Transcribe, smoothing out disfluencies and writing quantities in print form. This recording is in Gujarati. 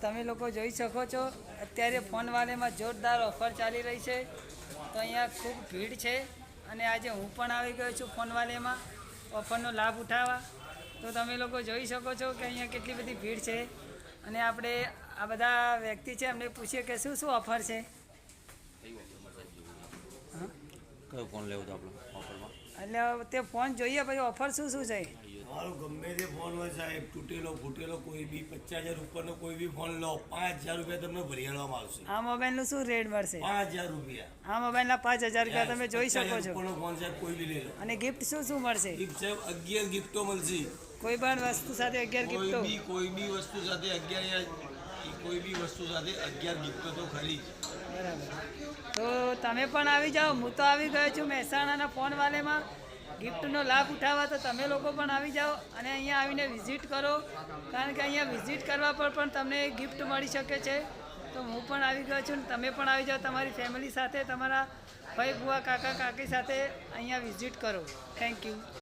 તમે લોકો જોઈ શકો છો અત્યારે ફોનવાલેમાં જોરદાર ઓફર ચાલી રહી છે. તો અહીંયા ખૂબ ભીડ છે અને આજે હું પણ આવી ગયો છું ફોનવાલેમાં ઓફરનો લાભ ઉઠાવવા. તો તમે લોકો જોઈ શકો છો કે અહીંયા કેટલી બધી ભીડ છે અને આપણે આ બધા વ્યક્તિ છે એમને પૂછીએ કે શું શું ઓફર છે. કયો ફોન લેવો તો આપણે ઓફરમાં? એટલે તે ફોન જોઈએ પછી ઓફર શું શું છે? મારો ગમે તે ફોન હોય સાહેબ, તૂટેલો ફૂટેલો કોઈ બી 50,000 ઉપરનો કોઈ બી ફોન લો, 5,000 રૂપિયા તમને ભરી આલવામાં આવશે. આ મોબાઈલનું શું રેટ મળશે? 5,000 રૂપિયા. આ મોબાઈલના 5,000 રૂપિયા તમે જોઈ શકો 50,000 છો. ઉપરનો ફોન સાહેબ કોઈ બી લઈ લો. અને ગિફ્ટ શું શું મળશે? ગિફ્ટ સાહેબ 11 ગિફ્ટો મળશે. કોઈ પણ વસ્તુ સાથે 11 ગિફ્ટો? કોઈ બી વસ્તુ સાથે 11 કોઈ બી વસ્તુ સાથે 11 ગિફ્ટો તો ખરી જ. બરાબર. તો તમે પણ આવી જાઓ. હું તો આવી ગયો છું મહેસાણાના ફોનવાલેમાં ગિફ્ટનો લાભ ઉઠાવવા. તો તમે લોકો પણ આવી જાઓ અને અહીંયા આવીને વિઝિટ કરો, કારણ કે અહીંયા વિઝિટ કરવા પર પણ તમને ગિફ્ટ મળી શકે છે. તો હું પણ આવી ગયો છું, તમે પણ આવી જાઓ તમારી ફેમિલી સાથે, તમારા ભાઈ બુઆ કાકા કાકી સાથે અહીંયા વિઝિટ કરો. Thank you.